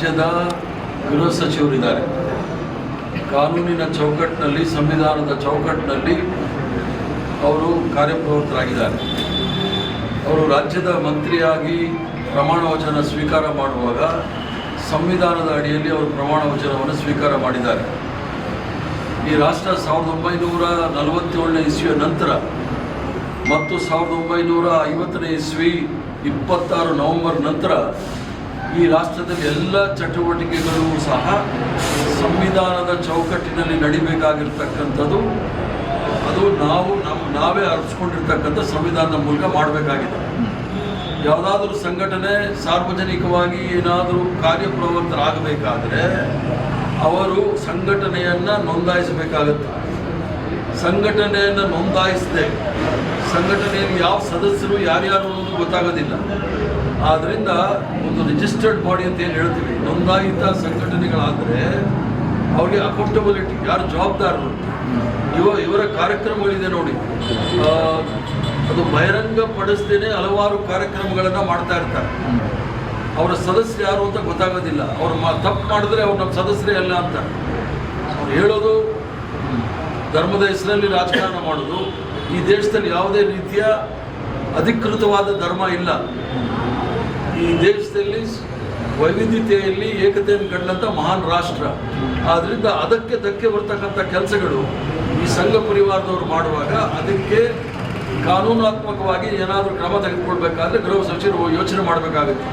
ರಾಜ್ಯದ ಗೃಹ ಸಚಿವರಿದ್ದಾರೆ. ಕಾನೂನಿನ ಚೌಕಟ್ಟಿನಲ್ಲಿ, ಸಂವಿಧಾನದ ಚೌಕಟ್ಟಿನಲ್ಲಿ ಅವರು ಕಾರ್ಯಪ್ರವೃತ್ತರಾಗಿದ್ದಾರೆ. ಅವರು ರಾಜ್ಯದ ಮಂತ್ರಿಯಾಗಿ ಪ್ರಮಾಣ ವಚನ ಸ್ವೀಕಾರ ಮಾಡುವಾಗ ಸಂವಿಧಾನದ ಅಡಿಯಲ್ಲಿ ಅವರು ಪ್ರಮಾಣ ವಚನವನ್ನು ಸ್ವೀಕಾರ ಮಾಡಿದ್ದಾರೆ. ಈ ರಾಷ್ಟ್ರ 1947ನೇ ಇಸ್ವಿಯ ನಂತರ ಮತ್ತು 1950ನೇ ಇಸ್ವಿ 26 ನವೆಂಬರ್ ನಂತರ ಈ ರಾಷ್ಟ್ರದಲ್ಲಿ ಎಲ್ಲ ಚಟುವಟಿಕೆಗಳು ಸಹ ಸಂವಿಧಾನದ ಚೌಕಟ್ಟಿನಲ್ಲಿ ನಡಿಬೇಕಾಗಿರ್ತಕ್ಕಂಥದ್ದು. ಅದು ನಾವೇ ಅರ್ಪಿಸ್ಕೊಂಡಿರ್ತಕ್ಕಂಥ ಸಂವಿಧಾನದ ಮೂಲಕ ಮಾಡಬೇಕಾಗಿದೆ. ಯಾವುದಾದ್ರೂ ಸಂಘಟನೆ ಸಾರ್ವಜನಿಕವಾಗಿ ಏನಾದರೂ ಕಾರ್ಯಪ್ರವೃತ್ತರಾಗಬೇಕಾದ್ರೆ ಅವರು ಸಂಘಟನೆಯನ್ನು ನೋಂದಾಯಿಸಬೇಕಾಗುತ್ತೆ. ಸಂಘಟನೆಯನ್ನು ನೋಂದಾಯಿಸದೆ ಸಂಘಟನೆಯಲ್ಲಿ ಯಾವ ಸದಸ್ಯರು ಯಾರ್ಯಾರು ಅನ್ನೋದು ಗೊತ್ತಾಗೋದಿಲ್ಲ. ಆದ್ದರಿಂದ ಒಂದು ರಿಜಿಸ್ಟರ್ಡ್ ಬಾಡಿ ಅಂತ ಏನು ಹೇಳ್ತೀವಿ, ನೋಂದಾಯಿತ ಸಂಘಟನೆಗಳಾದರೆ ಅವ್ರಿಗೆ ಅಕೌಂಟಬಿಲಿಟಿ, ಯಾರು ಜವಾಬ್ದಾರರು, ಇವರ ಕಾರ್ಯಕ್ರಮಗಳಿದೆ ನೋಡಿ, ಅದು ಬಹಿರಂಗ ಪಡಿಸ್ದೇನೆ ಹಲವಾರು ಕಾರ್ಯಕ್ರಮಗಳನ್ನು ಮಾಡ್ತಾ ಇರ್ತಾರೆ. ಅವರ ಸದಸ್ಯರು ಯಾರು ಅಂತ ಗೊತ್ತಾಗೋದಿಲ್ಲ. ಅವರು ತಪ್ಪು ಮಾಡಿದ್ರೆ ಅವ್ರು ನಮ್ಮ ಸದಸ್ಯರೇ ಅಲ್ಲ ಅಂತ ಅವ್ರು ಹೇಳೋದು. ಧರ್ಮದ ಹೆಸರಲ್ಲಿ ರಾಜಕಾರಣ ಮಾಡೋದು. ಈ ದೇಶದಲ್ಲಿ ಯಾವುದೇ ರೀತಿಯ ಅಧಿಕೃತವಾದ ಧರ್ಮ ಇಲ್ಲ. ಈ ದೇಶದಲ್ಲಿ ವೈವಿಧ್ಯತೆಯಲ್ಲಿ ಏಕತೆಯನ್ನು ಕಂಡಂಥ ಮಹಾನ್ ರಾಷ್ಟ್ರ. ಆದ್ದರಿಂದ ಅದಕ್ಕೆ ಧಕ್ಕೆ ಬರ್ತಕ್ಕಂಥ ಕೆಲಸಗಳು ಈ ಸಂಘ ಪರಿವಾರದವರು ಮಾಡುವಾಗ ಅದಕ್ಕೆ ಕಾನೂನಾತ್ಮಕವಾಗಿ ಏನಾದರೂ ಕ್ರಮ ತೆಗೆದುಕೊಳ್ಬೇಕಾದ್ರೆ ಗೃಹ ಸಚಿವರು ಯೋಚನೆ ಮಾಡಬೇಕಾಗುತ್ತೆ.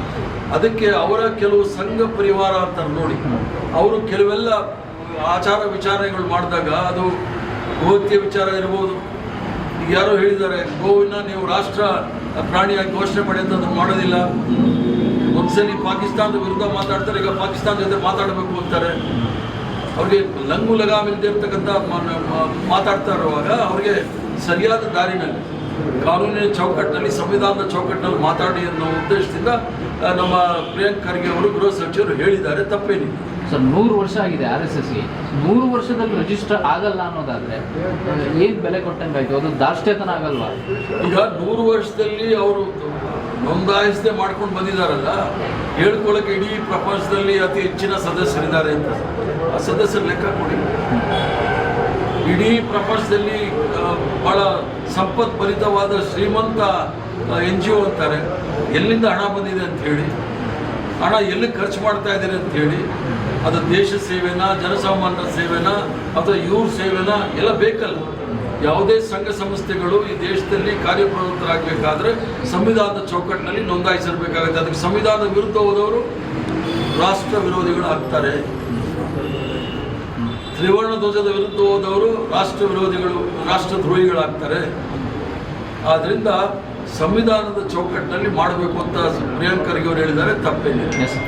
ಅದಕ್ಕೆ ಅವರ ಕೆಲವು ಸಂಘ ಪರಿವಾರ ಅಂತಾರೆ ನೋಡಿ, ಅವರು ಕೆಲವೆಲ್ಲ ಆಚಾರ ವಿಚಾರಗಳು ಮಾಡಿದಾಗ ಅದು ಗೋಹತ್ಯೆ ವಿಚಾರ ಇರ್ಬೋದು. ಈಗ ಯಾರೋ ಹೇಳಿದ್ದಾರೆ, ಗೋವಿನ ನೀವು ರಾಷ್ಟ್ರ ಪ್ರಾಣಿಯಾಗಿ ಘೋಷಣೆ ಮಾಡಿ ಅಂತ ಅದನ್ನು ಮಾಡೋದಿಲ್ಲ. ಒಂದ್ಸಲಿ ಪಾಕಿಸ್ತಾನದ ವಿರುದ್ಧ ಮಾತಾಡ್ತಾರೆ, ಈಗ ಪಾಕಿಸ್ತಾನ ಜೊತೆ ಮಾತಾಡಬೇಕು ಅಂತಾರೆ. ಅವ್ರಿಗೆ ಲಂಗು ಲಗಾಮಿಲ್ಲದೆ ಇರ್ತಕ್ಕಂಥ ಮಾತಾಡ್ತಾ ಇರುವಾಗ ಅವ್ರಿಗೆ ಸರಿಯಾದ ದಾರಿನಲ್ಲಿ, ಕಾನೂನಿನ ಚೌಕಟ್ಟಿನಲ್ಲಿ, ಸಂವಿಧಾನದ ಚೌಕಟ್ಟಿನಲ್ಲಿ ಮಾತಾಡಿ ಅನ್ನೋ ಉದ್ದೇಶದಿಂದ ನಮ್ಮ ಪ್ರಿಯಾಂಕ್ ಖರ್ಗೆ ಅವರು ಗೃಹ ಸಚಿವರು ಹೇಳಿದ್ದಾರೆ. ತಪ್ಪೇನಿಲ್ಲ ಸರ್. 100 ವರ್ಷ ಆಗಿದೆ RSSಗೆ. 100 ವರ್ಷದಲ್ಲಿ ರಿಜಿಸ್ಟರ್ ಆಗಲ್ಲ ಅನ್ನೋದಾದ್ರೆ ಏನು ಬೆಲೆ ಕೊಟ್ಟಂಗಾಯ್ತು? ಅದು ದಾರ್ಷ್ಟ್ಯತನ ಆಗಲ್ವಾ? ಈಗ 100 ವರ್ಷದಲ್ಲಿ ಅವರು ನೋಂದಾಯಿಸದೆ ಮಾಡ್ಕೊಂಡು ಬಂದಿದ್ದಾರಲ್ಲ, ಹೇಳ್ಕೊಳ್ಳೋಕೆ ಇಡೀ ಪ್ರಪಂಚದಲ್ಲಿ ಅತಿ ಹೆಚ್ಚಿನ ಸದಸ್ಯರಿದ್ದಾರೆ ಅಂತ. ಆ ಸದಸ್ಯರ ಲೆಕ್ಕ ಕೊಡಿ. ಇಡೀ ಪ್ರಪಂಚದಲ್ಲಿ ಬಹಳ ಸಂಪತ್ಭರಿತವಾದ ಶ್ರೀಮಂತ NGO ಅಂತಾರೆ. ಎಲ್ಲಿಂದ ಹಣ ಬಂದಿದೆ ಅಂತ ಹೇಳಿ, ಹಣ ಎಲ್ಲಿ ಖರ್ಚು ಮಾಡ್ತಾ ಇದ್ದೀರಿ ಅಂತ ಹೇಳಿ, ಅದು ದೇಶ ಸೇವೆನಾ, ಜನಸಾಮಾನ್ಯರ ಸೇವೆನಾ, ಅಥವಾ ಇವ್ರ ಸೇವೆನಾ ಎಲ್ಲ ಬೇಕಲ್ಲ. ಯಾವುದೇ ಸಂಘ ಸಂಸ್ಥೆಗಳು ಈ ದೇಶದಲ್ಲಿ ಕಾರ್ಯಪ್ರವೃತ್ತರಾಗಬೇಕಾದ್ರೆ ಸಂವಿಧಾನದ ಚೌಕಟ್ಟಿನಲ್ಲಿ ನೋಂದಾಯಿಸಿರಬೇಕಾಗುತ್ತೆ. ಅದಕ್ಕೆ ಸಂವಿಧಾನದ ವಿರುದ್ಧ ಹೋದವರು ರಾಷ್ಟ್ರ ವಿರೋಧಿಗಳು ಆಗ್ತಾರೆ. ತ್ರಿವರ್ಣ ಧ್ವಜದ ವಿರುದ್ಧ ಹೋದವರು ರಾಷ್ಟ್ರ ವಿರೋಧಿಗಳು, ರಾಷ್ಟ್ರದ್ರೋಹಿಗಳಾಗ್ತಾರೆ. ಆದ್ದರಿಂದ ಸಂವಿಧಾನದ ಚೌಕಟ್ಟಿನಲ್ಲಿ ಮಾಡಬೇಕು ಅಂತ ಪ್ರಿಯಾಂಕ್ ಖರ್ಗೆ ಅವರು ಹೇಳಿದ್ದಾರೆ. ತಪ್ಪೇನಿಲ್ಲ.